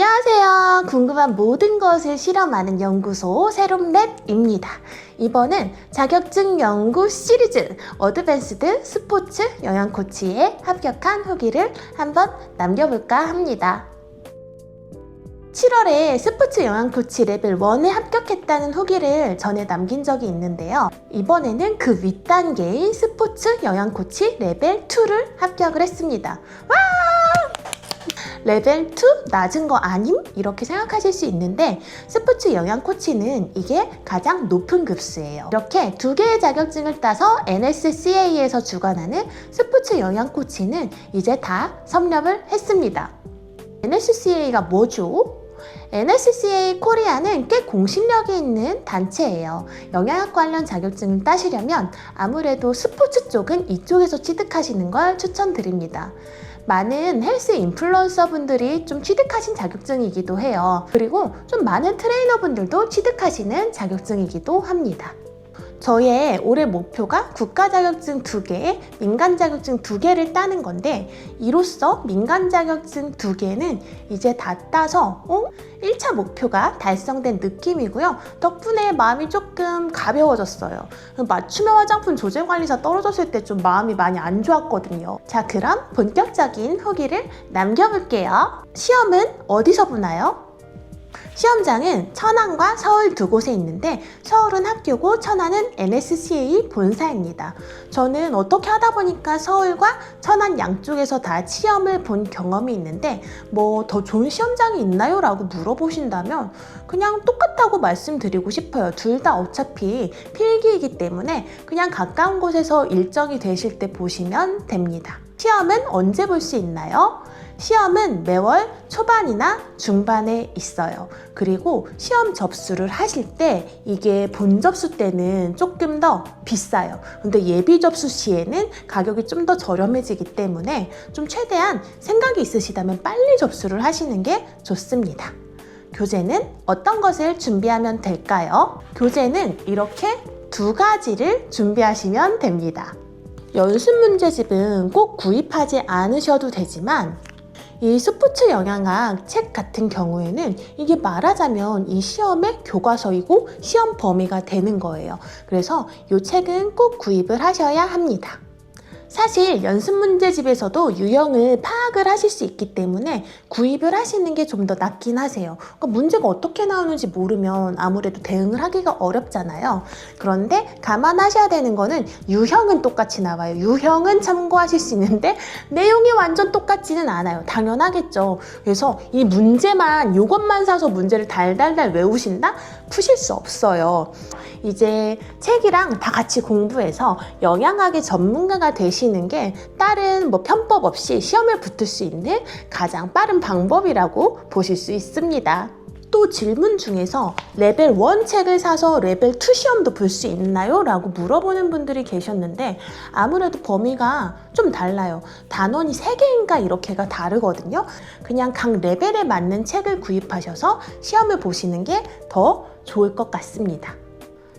안녕하세요. 궁금한 모든 것을 실험하는 연구소 세롬랩입니다. 이번은 자격증 연구 시리즈 어드밴스드 스포츠 영양 코치에 합격한 후기를 한번 남겨볼까 합니다. 7월에 스포츠 영양 코치 레벨 1에 합격했다는 후기를 전에 남긴 적이 있는데요. 이번에는 그 윗단계인 스포츠 영양 코치 레벨 2를 합격을 했습니다. 와! 레벨 2 낮은 거 아님? 이렇게 생각하실 수 있는데 스포츠 영양 코치는 이게 가장 높은 급수예요. 이렇게 두 개의 자격증을 따서 NSCA에서 주관하는 스포츠 영양 코치는 이제 다 섭렵을 했습니다. NSCA가 뭐죠? NSCA 코리아는 꽤 공신력이 있는 단체예요. 영양학 관련 자격증을 따시려면 아무래도 스포츠 쪽은 이쪽에서 취득하시는 걸 추천드립니다. 많은 헬스 인플루언서 분들이 좀 취득하신 자격증이기도 해요. 그리고 좀 많은 트레이너 분들도 취득하시는 자격증이기도 합니다. 저의 올해 목표가 국가 자격증 2개, 민간 자격증 2개를 따는 건데 이로써 민간 자격증 2개는 이제 다 따서 1차 목표가 달성된 느낌이고요. 덕분에 마음이 조금 가벼워졌어요. 맞춤형 화장품 조제관리사 떨어졌을 때 좀 마음이 많이 안 좋았거든요. 자, 그럼 본격적인 후기를 남겨볼게요. 시험은 어디서 보나요? 시험장은 천안과 서울 두 곳에 있는데 서울은 학교고 천안은 NSCA 본사입니다. 저는 어떻게 하다 보니까 서울과 천안 양쪽에서 다 시험을 본 경험이 있는데 뭐 더 좋은 시험장이 있나요? 라고 물어보신다면 그냥 똑같다고 말씀드리고 싶어요. 둘 다 어차피 필기이기 때문에 그냥 가까운 곳에서 일정이 되실 때 보시면 됩니다. 시험은 언제 볼 수 있나요? 시험은 매월 초반이나 중반에 있어요. 그리고 시험 접수를 하실 때 이게 본 접수 때는 조금 더 비싸요. 근데 예비 접수 시에는 가격이 좀 더 저렴해지기 때문에 좀 최대한 생각이 있으시다면 빨리 접수를 하시는 게 좋습니다. 교재는 어떤 것을 준비하면 될까요? 교재는 이렇게 두 가지를 준비하시면 됩니다. 연습 문제집은 꼭 구입하지 않으셔도 되지만 이 스포츠 영양학 책 같은 경우에는 이게 말하자면 이 시험의 교과서이고 시험 범위가 되는 거예요. 그래서 이 책은 꼭 구입을 하셔야 합니다. 사실 연습 문제집에서도 유형을 파악을 하실 수 있기 때문에 구입을 하시는 게 좀 더 낫긴 하세요. 그러니까 문제가 어떻게 나오는지 모르면 아무래도 대응을 하기가 어렵잖아요. 그런데 감안하셔야 되는 거는 유형은 똑같이 나와요. 유형은 참고하실 수 있는데 내용이 완전 똑같지는 않아요. 당연하겠죠. 그래서 이 문제만 이것만 사서 문제를 달달달 외우신다? 푸실 수 없어요. 이제 책이랑 다 같이 공부해서 영양학의 전문가가 되시는 게 다른 편법 없이 시험에 붙을 수 있는 가장 빠른 방법이라고 보실 수 있습니다. 또 질문 중에서 레벨 1 책을 사서 레벨 2 시험도 볼 수 있나요? 라고 물어보는 분들이 계셨는데 아무래도 범위가 좀 달라요. 단원이 3개인가 이렇게가 다르거든요. 그냥 각 레벨에 맞는 책을 구입하셔서 시험을 보시는 게 더 좋을 것 같습니다.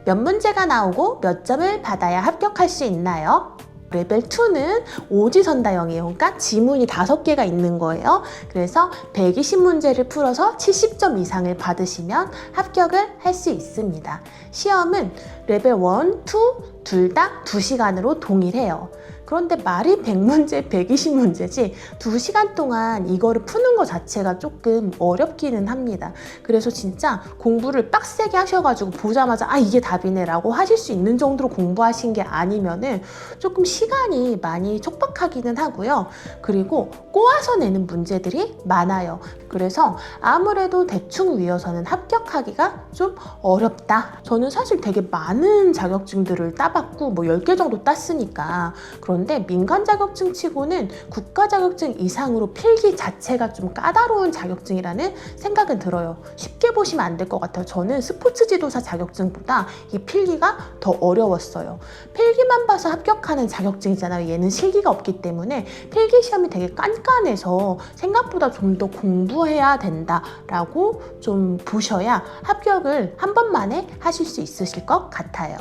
몇 문제가 나오고 몇 점을 받아야 합격할 수 있나요? 레벨 2는 오지선다형이에요. 그러니까 지문이 5개가 있는 거예요. 그래서 120문제를 풀어서 70점 이상을 받으시면 합격을 할 수 있습니다. 시험은 레벨 1, 2 둘 다 2시간으로 동일해요. 그런데 말이 100문제, 120문제지 2시간 동안 이거를 푸는 것 자체가 조금 어렵기는 합니다. 그래서 진짜 공부를 빡세게 하셔가지고 보자마자 이게 답이네 라고 하실 수 있는 정도로 공부하신 게 아니면은 조금 시간이 많이 촉박하기는 하고요. 그리고 꼬아서 내는 문제들이 많아요. 그래서 아무래도 대충 외워서는 합격하기가 좀 어렵다. 저는 사실 되게 많은 자격증들을 따봤고 10개 정도 땄으니까 그런데 민간 자격증 치고는 국가 자격증 이상으로 필기 자체가 좀 까다로운 자격증이라는 생각은 들어요. 쉽게 보시면 안 될 것 같아요. 저는 스포츠 지도사 자격증보다 이 필기가 더 어려웠어요. 필기만 봐서 합격하는 자격증이잖아요. 얘는 실기가 없기 때문에 필기 시험이 되게 깐깐해서 생각보다 좀 더 공부해야 된다라고 좀 보셔야 합격을 한 번만에 하실 수 있으실 것 같아요.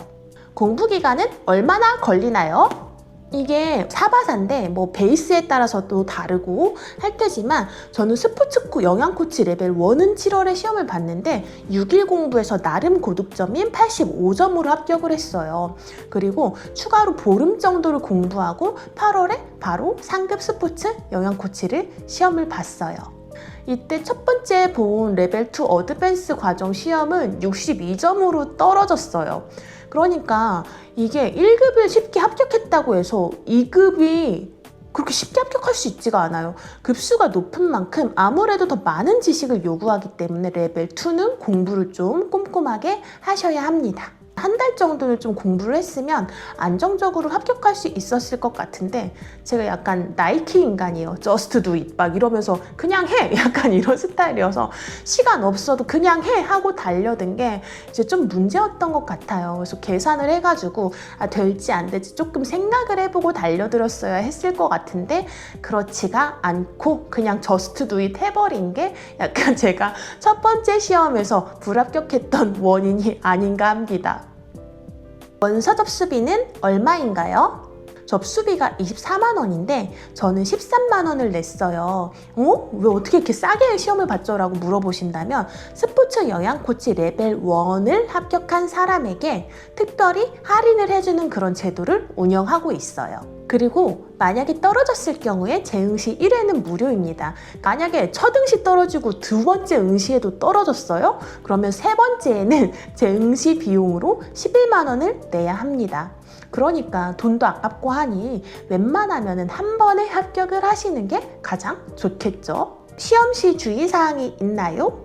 공부 기간은 얼마나 걸리나요? 이게 사바사인데 뭐 베이스에 따라서도 다르고 할 테지만 저는 스포츠 영양 코치 레벨 1은 7월에 시험을 봤는데 6일 공부에서 나름 고득점인 85점으로 합격을 했어요. 그리고 추가로 보름 정도를 공부하고 8월에 바로 상급 스포츠 영양 코치를 시험을 봤어요. 이때 첫 번째 본 레벨 2 어드밴스 과정 시험은 62점으로 떨어졌어요. 그러니까 이게 1급을 쉽게 합격했다고 해서 2급이 그렇게 쉽게 합격할 수 있지가 않아요. 급수가 높은 만큼 아무래도 더 많은 지식을 요구하기 때문에 레벨 2는 공부를 좀 꼼꼼하게 하셔야 합니다. 한 달 정도는 좀 공부를 했으면 안정적으로 합격할 수 있었을 것 같은데 제가 약간 나이키 인간이에요. Just do it 막 이러면서 그냥 해! 약간 이런 스타일이어서 시간 없어도 그냥 해! 하고 달려든 게 이제 좀 문제였던 것 같아요. 그래서 계산을 해가지고 될지 안 될지 조금 생각을 해보고 달려들었어야 했을 것 같은데 그렇지가 않고 그냥 Just do it 해버린 게 약간 제가 첫 번째 시험에서 불합격했던 원인이 아닌가 합니다. 원서 접수비는 얼마인가요? 접수비가 24만 원인데 저는 13만 원을 냈어요. 왜 어떻게 이렇게 싸게 시험을 봤죠? 라고 물어보신다면 스포츠 영양 코치 레벨 1을 합격한 사람에게 특별히 할인을 해주는 그런 제도를 운영하고 있어요. 그리고 만약에 떨어졌을 경우에 재응시 1회는 무료입니다. 만약에 첫 응시 떨어지고 두 번째 응시에도 떨어졌어요? 그러면 세 번째에는 재응시 비용으로 11만 원을 내야 합니다. 그러니까 돈도 아깝고 하니 웬만하면 한 번에 합격을 하시는 게 가장 좋겠죠. 시험 시 주의사항이 있나요?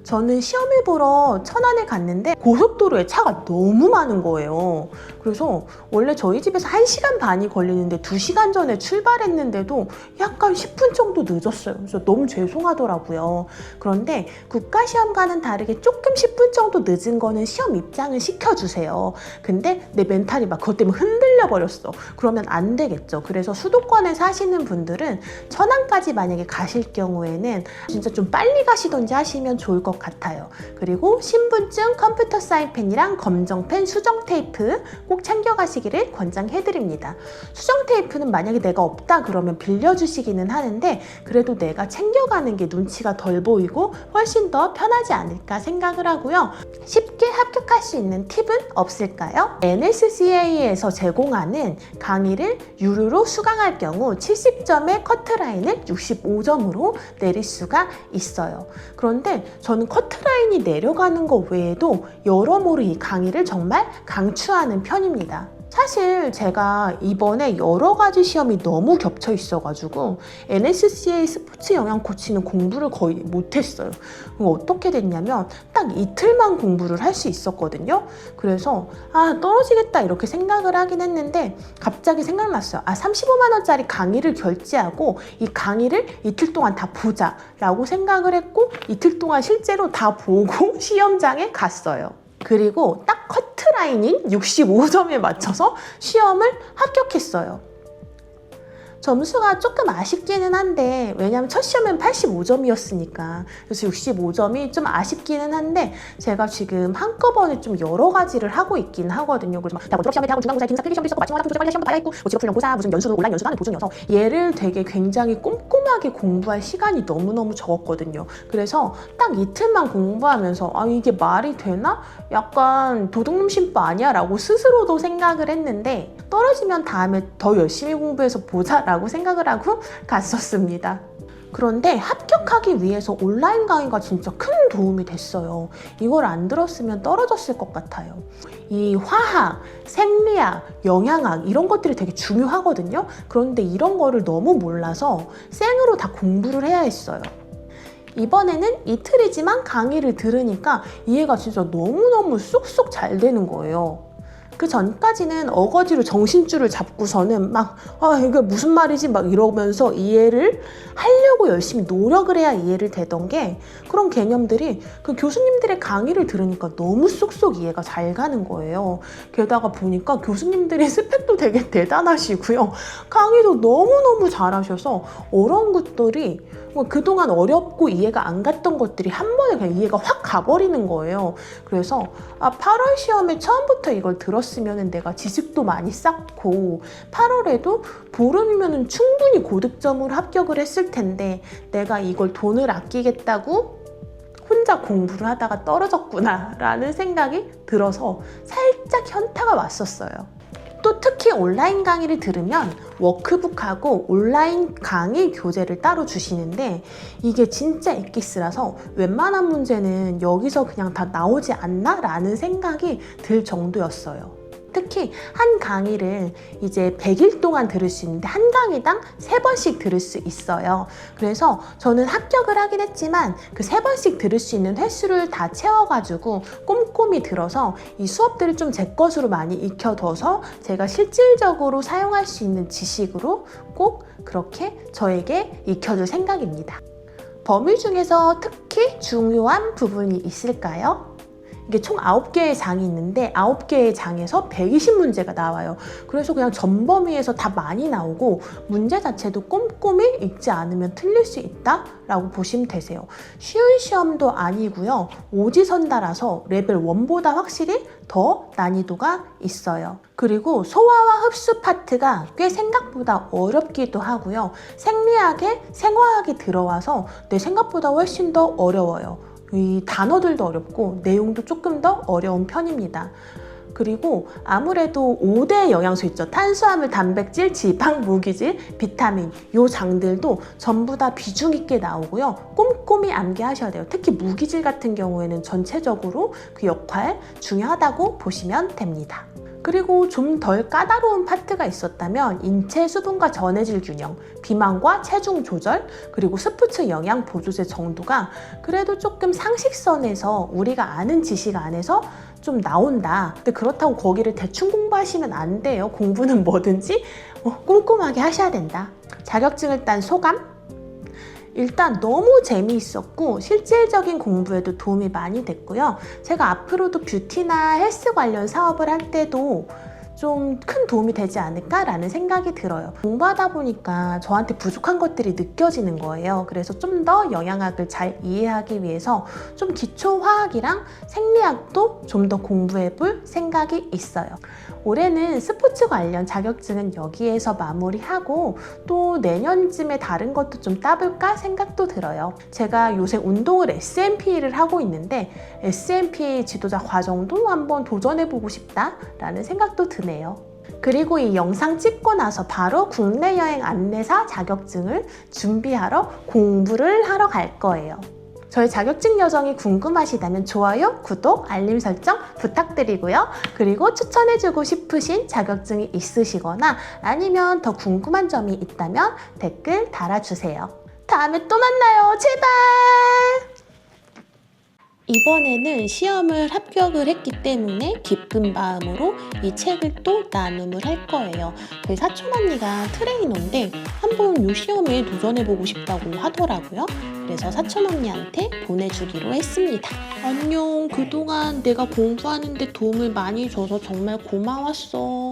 저는 시험을 보러 천안에 갔는데 고속도로에 차가 너무 많은 거예요. 그래서 원래 저희 집에서 1시간 반이 걸리는데 2시간 전에 출발했는데도 약간 10분 정도 늦었어요. 그래서 너무 죄송하더라고요. 그런데 국가시험과는 다르게 조금 10분 정도 늦은 거는 시험 입장을 시켜주세요. 근데 내 멘탈이 막 그것 때문에 흔들려 버렸어. 그러면 안 되겠죠. 그래서 수도권에 사시는 분들은 천안까지 만약에 가실 경우에는 진짜 좀 빨리 가시던지 하시면 좋을 것 같아요. 그리고 신분증, 컴퓨터 사인펜이랑 검정펜, 수정 테이프 꼭 챙겨가시기를 권장해드립니다. 수정 테이프는 만약에 내가 없다 그러면 빌려주시기는 하는데 그래도 내가 챙겨가는 게 눈치가 덜 보이고 훨씬 더 편하지 않을까 생각을 하고요. 쉽게 합격할 수 있는 팁은 없을까요? NSCA에서 제공하는 강의를 유료로 수강할 경우 70점의 커트라인을 65점으로 내릴 수가 있어요. 그런데 저는 커트라인이 내려가는 것 외에도 여러모로 이 강의를 정말 강추하는 편입니다. 사실 제가 이번에 여러 가지 시험이 너무 겹쳐 있어가지고 NSCA 스포츠 영양 코치는 공부를 거의 못했어요. 어떻게 됐냐면 딱 이틀만 공부를 할 수 있었거든요. 그래서 떨어지겠다 이렇게 생각을 하긴 했는데 갑자기 생각났어요. 35만 원짜리 강의를 결제하고 이 강의를 이틀 동안 다 보자 라고 생각을 했고 이틀 동안 실제로 다 보고 시험장에 갔어요. 그리고 딱 커트라인인 65점에 맞춰서 시험을 합격했어요. 점수가 조금 아쉽기는 한데 왜냐면 첫 시험은 85점이었으니까 그래서 65점이 좀 아쉽기는 한데 제가 지금 한꺼번에 좀 여러 가지를 하고 있긴 하거든요. 그래서 막 대학원 졸업시험에 대학원 중간고사 기능사 필기시험도 있었고 마지막 학부 시험도 봐야 있고 직업훈련고사 무슨 연수 온라인 연수도 하는 도중이어서 얘를 되게 굉장히 꼼꼼하게 공부할 시간이 너무너무 적었거든요. 그래서 딱 이틀만 공부하면서 이게 말이 되나? 약간 도둑놈 심보 아니야? 라고 스스로도 생각을 했는데 떨어지면 다음에 더 열심히 공부해서 보자 라고 생각을 하고 갔었습니다. 그런데 합격하기 위해서 온라인 강의가 진짜 큰 도움이 됐어요. 이걸 안 들었으면 떨어졌을 것 같아요. 이 화학, 생리학, 영양학 이런 것들이 되게 중요하거든요. 그런데 이런 거를 너무 몰라서 생으로 다 공부를 해야 했어요. 이번에는 이틀이지만 강의를 들으니까 이해가 진짜 너무너무 쏙쏙 잘 되는 거예요. 그 전까지는 어거지로 정신줄을 잡고서는 막 이게 무슨 말이지 막 이러면서 이해를 하려고 열심히 노력을 해야 이해를 되던 게 그런 개념들이 그 교수님들의 강의를 들으니까 너무 쏙쏙 이해가 잘 가는 거예요. 게다가 보니까 교수님들의 스펙도 되게 대단하시고요. 강의도 너무너무 잘하셔서 어려운 것들이 그동안 어렵고 이해가 안 갔던 것들이 한 번에 그냥 이해가 확 가버리는 거예요. 그래서 8월 시험에 처음부터 이걸 들었으면 내가 지식도 많이 쌓고 8월에도 보름이면 충분히 고득점으로 합격을 했을 텐데 내가 이걸 돈을 아끼겠다고 혼자 공부를 하다가 떨어졌구나 라는 생각이 들어서 살짝 현타가 왔었어요. 또 특히 온라인 강의를 들으면 워크북하고 온라인 강의 교재를 따로 주시는데 이게 진짜 엑기스라서 웬만한 문제는 여기서 그냥 다 나오지 않나? 라는 생각이 들 정도였어요. 특히 한 강의를 이제 100일 동안 들을 수 있는데 한 강의당 3번씩 들을 수 있어요. 그래서 저는 합격을 하긴 했지만 그 3번씩 들을 수 있는 횟수를 다 채워가지고 꼼꼼히 들어서 이 수업들을 좀 제 것으로 많이 익혀둬서 제가 실질적으로 사용할 수 있는 지식으로 꼭 그렇게 저에게 익혀줄 생각입니다. 범위 중에서 특히 중요한 부분이 있을까요? 이게 총 9개의 장이 있는데 9개의 장에서 120문제가 나와요. 그래서 그냥 전범위에서 다 많이 나오고 문제 자체도 꼼꼼히 읽지 않으면 틀릴 수 있다라고 보시면 되세요. 쉬운 시험도 아니고요. 오지선다라서 레벨 1보다 확실히 더 난이도가 있어요. 그리고 소화와 흡수 파트가 꽤 생각보다 어렵기도 하고요. 생리학에 생화학이 들어와서 내 생각보다 훨씬 더 어려워요. 이 단어들도 어렵고 내용도 조금 더 어려운 편입니다. 그리고 아무래도 5대 영양소 있죠. 탄수화물, 단백질, 지방, 무기질, 비타민 이 장들도 전부 다 비중 있게 나오고요. 꼼꼼히 암기하셔야 돼요. 특히 무기질 같은 경우에는 전체적으로 그 역할 중요하다고 보시면 됩니다. 그리고 좀 덜 까다로운 파트가 있었다면 인체 수분과 전해질 균형, 비만과 체중 조절, 그리고 스포츠 영양 보조제 정도가 그래도 조금 상식선에서 우리가 아는 지식 안에서 좀 나온다. 근데 그렇다고 거기를 대충 공부하시면 안 돼요. 공부는 뭐든지 꼼꼼하게 하셔야 된다. 자격증을 딴 소감? 일단 너무 재미있었고 실질적인 공부에도 도움이 많이 됐고요. 제가 앞으로도 뷰티나 헬스 관련 사업을 할 때도 좀 큰 도움이 되지 않을까라는 생각이 들어요. 공부하다 보니까 저한테 부족한 것들이 느껴지는 거예요. 그래서 좀 더 영양학을 잘 이해하기 위해서 좀 기초화학이랑 생리학도 좀 더 공부해 볼 생각이 있어요. 올해는 스포츠 관련 자격증은 여기에서 마무리하고 또 내년쯤에 다른 것도 좀 따볼까 생각도 들어요. 제가 요새 운동을 SMP를 하고 있는데 SMP 지도자 과정도 한번 도전해보고 싶다라는 생각도 드네요. 그리고 이 영상 찍고 나서 바로 국내 여행 안내사 자격증을 준비하러 공부를 하러 갈 거예요. 저희 자격증 여정이 궁금하시다면 좋아요, 구독, 알림 설정 부탁드리고요. 그리고 추천해주고 싶으신 자격증이 있으시거나 아니면 더 궁금한 점이 있다면 댓글 달아주세요. 다음에 또 만나요. 제발! 이번에는 시험을 합격을 했기 때문에 기쁜 마음으로 이 책을 또 나눔을 할 거예요. 저희 사촌 언니가 트레이너인데 한번 이 시험에 도전해보고 싶다고 하더라고요. 그래서 사촌 언니한테 보내주기로 했습니다. 안녕. 그동안 내가 공부하는데 도움을 많이 줘서 정말 고마웠어.